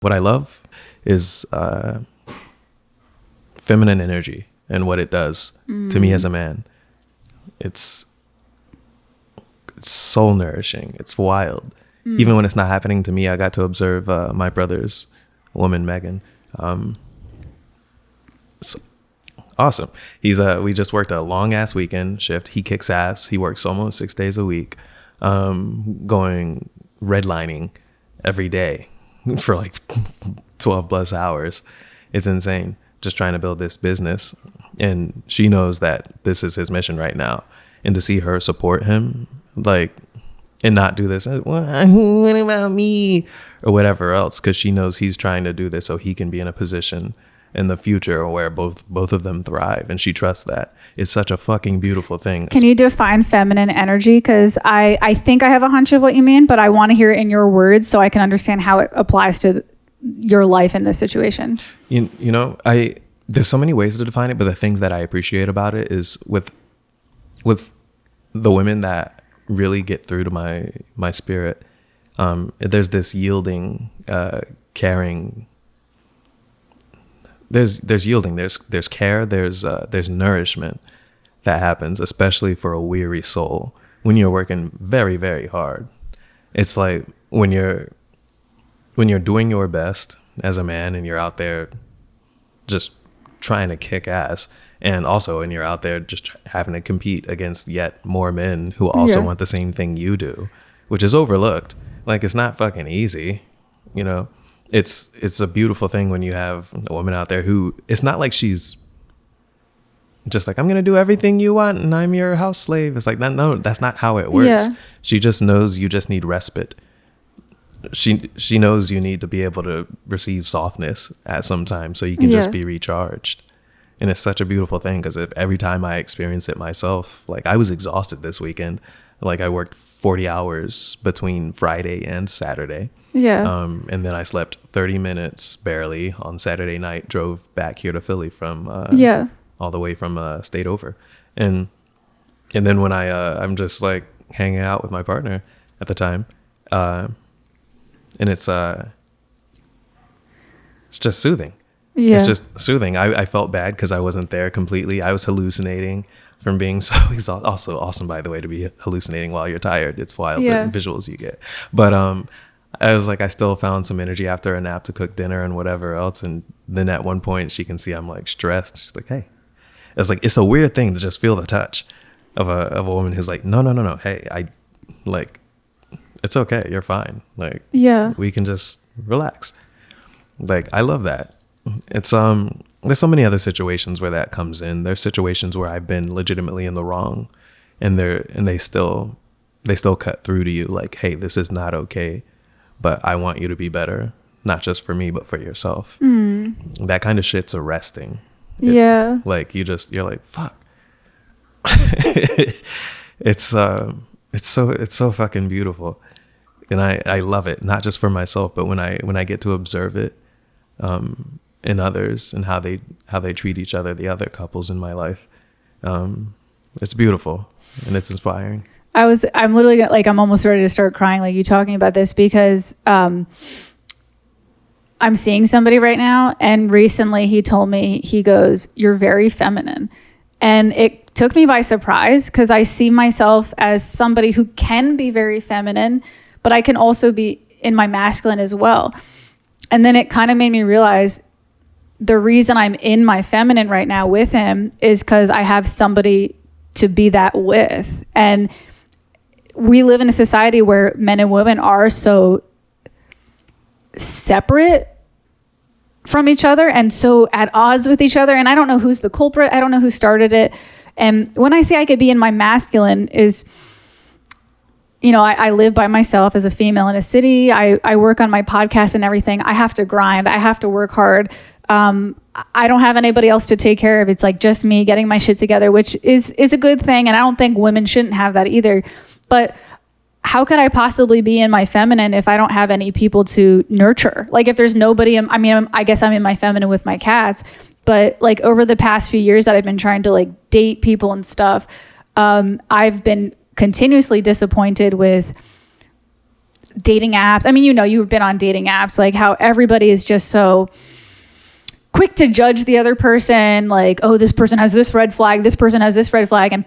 What I love is feminine energy and what it does to me as a man. It's soul nourishing. It's wild. Even when it's not happening to me, I got to observe my brother's woman, Megan. It's awesome. We just worked a long ass weekend shift. He kicks ass. He works almost 6 days a week, going redlining every day for like 12 plus hours. It's insane. Just trying to build this business. And she knows that this is his mission right now. And to see her support him, like, and not do this, what about me? Or whatever else, because she knows he's trying to do this so he can be in a position in the future where both of them thrive. And she trusts that. It's such a fucking beautiful thing. Can you define feminine energy? Because I think I have a hunch of what you mean, but I want to hear it in your words so I can understand how it applies to your life in this situation. You know, there's so many ways to define it, but the things that I appreciate about it is with the women that really get through to my spirit. There's this yielding, caring. There's yielding. There's care. There's nourishment that happens, especially for a weary soul when you're working very, very hard. It's like when you're doing your best as a man and you're out there just trying to kick ass, and also when you're out there just having to compete against yet more men who also want the same thing you do, which is overlooked. Like, it's not fucking easy, you know. It's a beautiful thing when you have a woman out there who, it's not like she's just like, I'm gonna do everything you want and I'm your house slave. It's like, no, that's not how it works. She just knows you just need respite. She knows you need to be able to receive softness at some time so you can just be recharged. And it's such a beautiful thing, because if every time I experience it myself, like, I was exhausted this weekend. Like, I worked 40 hours between Friday and Saturday. And then I slept 30 minutes barely on Saturday night, drove back here to Philly from all the way from state over. And then when I'm just like hanging out with my partner at the time, and it's just soothing. It's just soothing. I felt bad because I wasn't there completely. I was hallucinating from being so exhausted. Also awesome, by the way, to be hallucinating while you're tired. It's wild, the visuals you get. But I was like, I still found some energy after a nap to cook dinner and whatever else. And then at one point she can see I'm like stressed. She's like, hey. It's like, it's a weird thing to just feel the touch of a woman who's like, no. Hey, it's okay. You're fine. Like, we can just relax. Like, I love that. It's there's so many other situations where that comes in. There's situations where I've been legitimately in the wrong, and they still cut through to you like, hey, this is not okay, but I want you to be better, not just for me but for yourself. That kind of shit's arresting. Like, you're like, fuck. It's so fucking beautiful, and I love it, not just for myself, but when I get to observe it in others and how they treat each other, the other couples in my life. It's beautiful and it's inspiring. I'm literally like, I'm almost ready to start crying like you talking about this, because I'm seeing somebody right now, and recently he told me, he goes, you're very feminine. And it took me by surprise, because I see myself as somebody who can be very feminine, but I can also be in my masculine as well. And then it kind of made me realize the reason I'm in my feminine right now with him is because I have somebody to be that with. And we live in a society where men and women are so separate from each other and so at odds with each other. And I don't know who's the culprit. I don't know who started it. And when I say I could be in my masculine is, you know, I live by myself as a female in a city. I work on my podcast and everything. I have to grind. I have to work hard. I don't have anybody else to take care of. It's like just me getting my shit together, which is a good thing. And I don't think women shouldn't have that either. But how could I possibly be in my feminine if I don't have any people to nurture? Like, if there's nobody, I guess I'm in my feminine with my cats, but like over the past few years that I've been trying to like date people and stuff, I've been continuously disappointed with dating apps. I mean, you've been on dating apps, like how everybody is just so quick to judge the other person, like, oh, this person has this red flag, this person has this red flag, and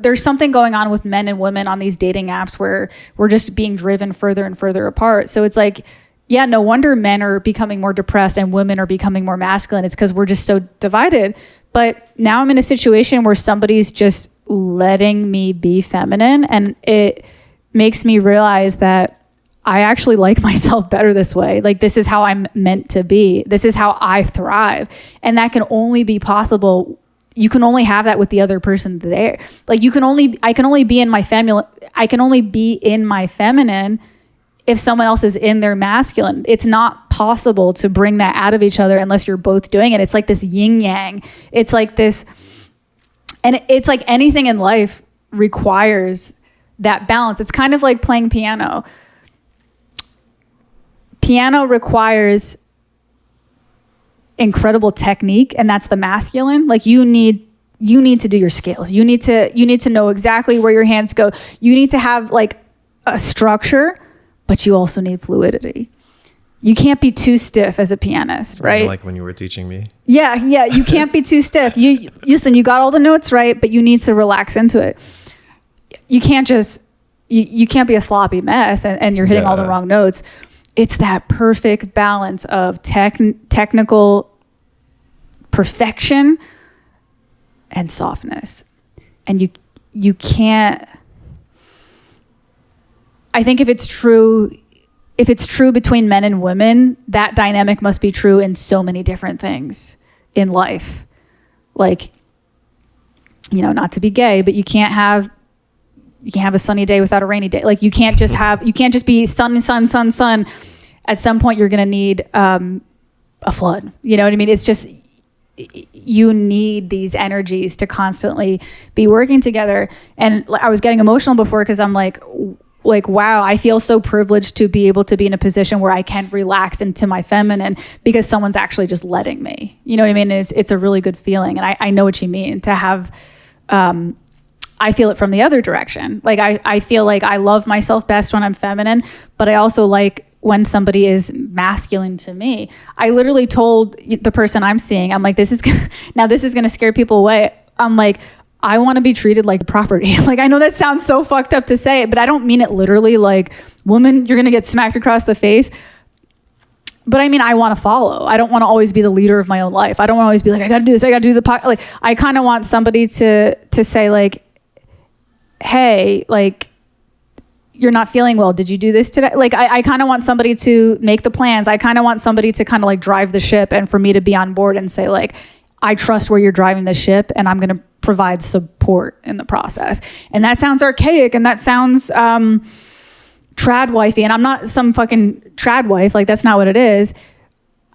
there's something going on with men and women on these dating apps where we're just being driven further and further apart. So it's like, yeah, no wonder men are becoming more depressed and women are becoming more masculine. It's because we're just so divided. But now I'm in a situation where somebody's just letting me be feminine, and it makes me realize that I actually like myself better this way. Like, this is how I'm meant to be. This is how I thrive. And that can only be possible. You can only have that with the other person there. Like, I can only be in my feminine if someone else is in their masculine. It's not possible to bring that out of each other unless you're both doing it. It's like this yin yang. It's like this, and it's like anything in life requires that balance. It's kind of like playing piano. Piano requires incredible technique, and that's the masculine. Like, you need to do your scales. You need to know exactly where your hands go. You need to have like a structure, but you also need fluidity. You can't be too stiff as a pianist, right? Like when you were teaching me. Yeah. You can't be too stiff. You listen, you got all the notes right, but you need to relax into it. You can't just, you can't be a sloppy mess and you're hitting all the wrong notes. It's that perfect balance of technical perfection and softness. And you can't, I think if it's true between men and women, that dynamic must be true in so many different things in life. Like, not to be gay, but you can't have a sunny day without a rainy day. Like, you can't just be sun. At some point you're going to need a flood. You know what I mean? It's just, you need these energies to constantly be working together. And I was getting emotional before because I'm like, wow, I feel so privileged to be able to be in a position where I can relax into my feminine because someone's actually just letting me. You know what I mean? It's a really good feeling. And I know what you mean to have, I feel it from the other direction. Like, I feel like I love myself best when I'm feminine, but I also like when somebody is masculine to me. I literally told the person I'm seeing, I'm like, this is going to scare people away. I'm like, I want to be treated like property. Like, I know that sounds so fucked up to say it, but I don't mean it literally like, woman, you're going to get smacked across the face. But I mean, I want to follow. I don't want to always be the leader of my own life. I don't want to always be like, I got to do this. I got to do the podcast. Like, I kind of want somebody to say like, hey, like, you're not feeling well. Did you do this today? Like, I kind of want somebody to make the plans. I kind of want somebody to kind of like drive the ship, and for me to be on board and say like, I trust where you're driving the ship, and I'm going to provide support in the process. And that sounds archaic, and that sounds trad wifey, and I'm not some fucking trad wife. Like, that's not what it is.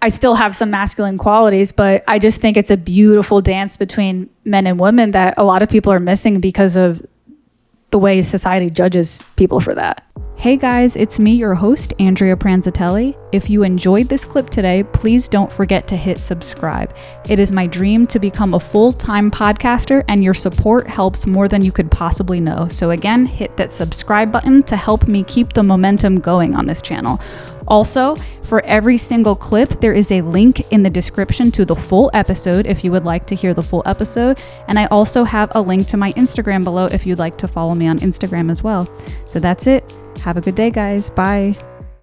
I still have some masculine qualities, but I just think it's a beautiful dance between men and women that a lot of people are missing because of the way society judges people for that. Hey guys, it's me, your host, Andrea Pranzatelli. If you enjoyed this clip today, please don't forget to hit subscribe. It is my dream to become a full-time podcaster, and your support helps more than you could possibly know. So again, hit that subscribe button to help me keep the momentum going on this channel. Also, for every single clip, there is a link in the description to the full episode if you would like to hear the full episode. And I also have a link to my Instagram below if you'd like to follow me on Instagram as well. So that's it. Have a good day, guys. Bye.